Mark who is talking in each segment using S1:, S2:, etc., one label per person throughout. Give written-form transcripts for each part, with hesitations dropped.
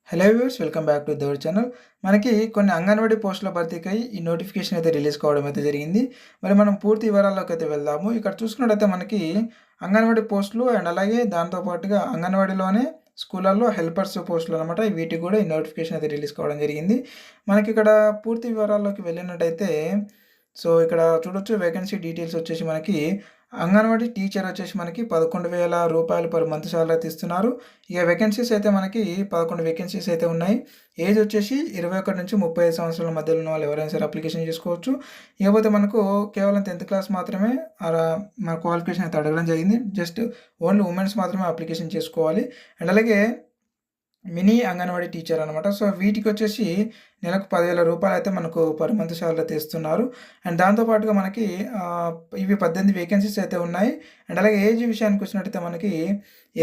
S1: Hello viewers, welcome back to our channel. మనకి కొన్ని అంగన్వాడీ పోస్టుల భర్తీకై ఈ నోటిఫికేషన్ అయితే రిలీజ్ కావడం అయితే జరిగింది. మరి మనం పూర్తి వివరాల్లోకి అయితే వెళ్దాము. ఇక్కడ చూసుకున్నట్టయితే మనకి అంగన్వాడీ పోస్టులు అండ్ అలాగే దాంతో పాటుగా అంగన్వాడీలోనే స్కూళ్ళల్లో హెల్పర్స్ పోస్టులు అనమాట. వీటికి కూడా ఈ నోటిఫికేషన్ అయితే రిలీజ్ కావడం జరిగింది. మనకి ఇక్కడ పూర్తి వివరాల్లోకి వెళ్ళినట్టయితే ఇక్కడ చూడొచ్చు వేకెన్సీ డీటెయిల్స్ వచ్చేసి మనకి అంగన్వాడీ టీచర్ వచ్చేసి మనకి 11,000 రూపాయలు పర్ మంత్ సాలరీ అయితే ఇస్తున్నారు. ఇక వేకెన్సీస్ అయితే మనకి 11 వేకెన్సీస్ అయితే ఉన్నాయి. ఏజ్ వచ్చేసి 21 నుంచి 35 సంవత్సరాల మధ్యలో ఉన్న వాళ్ళు ఎవరైనా సరే అప్లికేషన్ చేసుకోవచ్చు. ఇకపోతే మనకు కేవలం 10th క్లాస్ మాత్రమే మన క్వాలిఫికేషన్ అయితే అడగడం జరిగింది. జస్ట్ ఓన్లీ ఉమెన్స్ మాత్రమే అప్లికేషన్ చేసుకోవాలి. అండ్ అలాగే మినీ అంగన్వాడీ టీచర్ అనమాట. వీటికి వచ్చేసి నెలకు 10,000 రూపాయలు అయితే మనకు పర్ మంత్ శాలరీ అయితే ఇస్తున్నారు. అండ్ దాంతోపాటుగా మనకి ఇవి 18 వేకెన్సీస్ అయితే ఉన్నాయి. అండ్ అలాగే ఏజ్ విషయానికి వచ్చినట్టయితే మనకి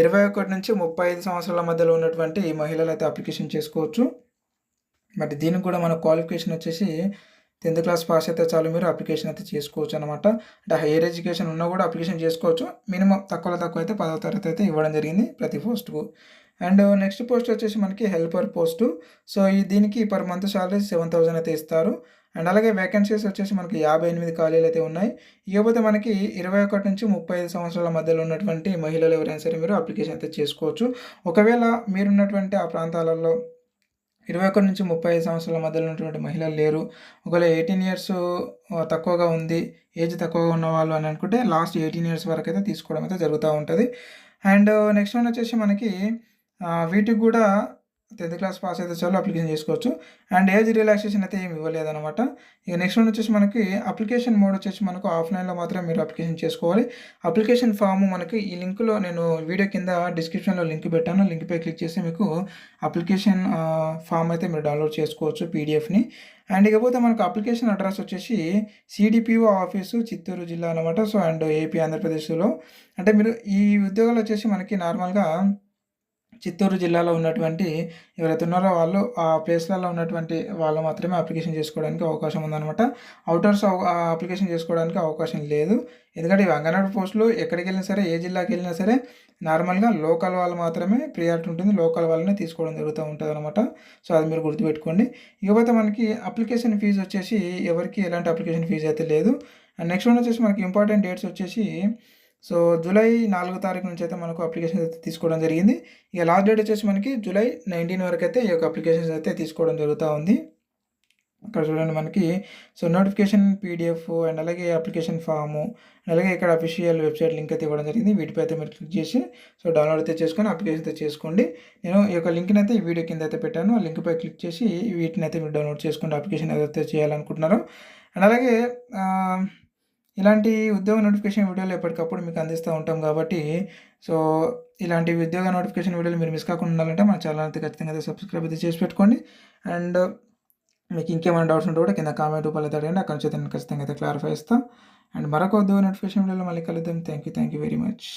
S1: 21 నుంచి 35 సంవత్సరాల మధ్యలో ఉన్నటువంటి మహిళలు అయితే అప్లికేషన్ చేసుకోవచ్చు. బట్ దీనికి కూడా మన క్వాలిఫికేషన్ వచ్చేసి 10th క్లాస్ పాస్ అయితే చాలు, మీరు అప్లికేషన్ అయితే చేసుకోవచ్చు అనమాట. అంటే హైయర్ ఎడ్యుకేషన్ ఉన్నా కూడా అప్లికేషన్ చేసుకోవచ్చు. మినిమం తక్కువ అయితే 10వ తరగతి అయితే ఇవ్వడం జరిగింది ప్రతి పోస్టుకు. అండ్ నెక్స్ట్ పోస్ట్ వచ్చేసి మనకి హెల్పర్ పోస్టు. దీనికి పర్ మంత్ శాలరీ 7,000 అయితే ఇస్తారు. అండ్ అలాగే వేకెన్సీస్ వచ్చేసి మనకి 58 ఖాళీలు అయితే ఉన్నాయి. ఇకపోతే మనకి 21 నుంచి 35 సంవత్సరాల మధ్యలో ఉన్నటువంటి మహిళలు ఎవరైనా సరే మీరు అప్లికేషన్ అయితే చేసుకోవచ్చు. ఒకవేళ మీరున్నటువంటి ఆ ప్రాంతాలలో 21 నుంచి 35 సంవత్సరాల మధ్యలో ఉన్నటువంటి మహిళలు లేరు, ఒకవేళ 18 ఇయర్స్ తక్కువగా ఉంది, ఏజ్ తక్కువగా ఉన్న వాళ్ళు అని అనుకుంటే లాస్ట్ 18 ఇయర్స్ వరకు అయితే తీసుకోవడం అయితే జరుగుతూ ఉంటుంది. అండ్ నెక్స్ట్ వన్ వచ్చేసి మనకి వీటికి కూడా 10th క్లాస్ పాస్ అయితే చాలు, అప్లికేషన్ చేసుకోవచ్చు. అండ్ ఏజ్ రిలాక్సేషన్ అయితే ఏమి ఇవ్వలేదన్నమాట. ఇక నెక్స్ట్ వన్ వచ్చేసి మనకి అప్లికేషన్ మోడ్ వచ్చేసి మనకు ఆఫ్లైన్లో మాత్రమే మీరు అప్లికేషన్ చేసుకోవాలి. అప్లికేషన్ ఫామ్ మనకి ఈ లింక్లో నేను వీడియో కింద డిస్క్రిప్షన్లో లింక్ పెట్టాను. లింక్పై క్లిక్ చేసి మీకు అప్లికేషన్ ఫామ్ అయితే మీరు డౌన్లోడ్ చేసుకోవచ్చు పీడిఎఫ్ని. అండ్ ఇకపోతే మనకు అప్లికేషన్ అడ్రస్ వచ్చేసి సిడిపిఓ ఆఫీసు చిత్తూరు జిల్లా అనమాట. అండ్ ఏపీ ఆంధ్రప్రదేశ్లో అంటే మీరు ఈ ఉద్యోగాలు వచ్చేసి మనకి నార్మల్గా చిత్తూరు జిల్లాలో ఉన్నటువంటి ఎవరైతే ఉన్నారో వాళ్ళు ఆ ప్లేస్లలో ఉన్నటువంటి వాళ్ళు మాత్రమే అప్లికేషన్ చేసుకోవడానికి అవకాశం ఉందన్నమాట. అవుటర్స్ అప్లికేషన్ చేసుకోవడానికి అవకాశం లేదు. ఎందుకంటే ఇవి అంగన్వాడీ పోస్టులు ఎక్కడికి వెళ్ళినా సరే, ఏ జిల్లాకి వెళ్ళినా సరే నార్మల్గా లోకల్ వాళ్ళు మాత్రమే ప్రియారిటీ ఉంటుంది. లోకల్ వాళ్ళని తీసుకోవడం జరుగుతూ ఉంటుంది అనమాట. అది మీరు గుర్తుపెట్టుకోండి. ఇకపోతే మనకి అప్లికేషన్ ఫీజు వచ్చేసి ఎవరికి ఎలాంటి అప్లికేషన్ ఫీజు అయితే లేదు. అండ్ నెక్స్ట్ వన్ వచ్చేసి మనకి ఇంపార్టెంట్ డేట్స్ వచ్చేసి జూలై 4 తారీఖు నుంచి అయితే మనకు అప్లికేషన్స్ అయితే తీసుకోవడం జరిగింది. ఇక లాస్ట్ డేట్ వచ్చేసి మనకి జూలై 19 వరకు అయితే ఈ యొక్క అప్లికేషన్స్ అయితే తీసుకోవడం జరుగుతూ ఉంది. ఇక్కడ చూడండి మనకి నోటిఫికేషన్ పీడిఎఫ్ అండ్ అలాగే అప్లికేషన్ ఫాము, అలాగే ఇక్కడ అఫీషియల్ వెబ్సైట్ లింక్ అయితే ఇవ్వడం జరిగింది. వీటిపై అయితే మీరు క్లిక్ చేసి డౌన్లోడ్ అయితే చేసుకొని అప్లికేషన్ అయితే చేసుకోండి. నేను ఈ యొక్క లింక్ని అయితే ఈ వీడియో కింద అయితే పెట్టాను. ఆ లింక్పై క్లిక్ చేసి వీటిని అయితే మీరు డౌన్లోడ్ చేసుకుంటే అప్లికేషన్ ఏదైతే చేయాలనుకుంటున్నారో. అండ్ అలాగే ఇలాంటి ఉద్యోగ నోటిఫికేషన్ వీడియోలు ఎప్పటికప్పుడు మీకు అందిస్తూ ఉంటాం కాబట్టి ఇలాంటి ఉద్యోగ నోటిఫికేషన్ వీడియోలు మీరు మిస్ కాకుండా ఉండాలంటే మన ఛానల్ అయితే ఖచ్చితంగా అయితే సబ్స్క్రైబ్ అయితే చేసి పెట్టుకోండి. అండ్ మీకు ఇంకేమైనా డౌట్స్ ఉంటే కూడా కింద కామెంట్ రూపాయలు అయితే అడగండి, అక్కడ నుంచి నేను ఖచ్చితంగా అయితే క్లారిఫై ఇస్తాను. అండ్ మరొక ఉద్యోగ నోటిఫికేషన్ వీడియోలో మళ్ళీ కలుద్దాం. Thank you very much.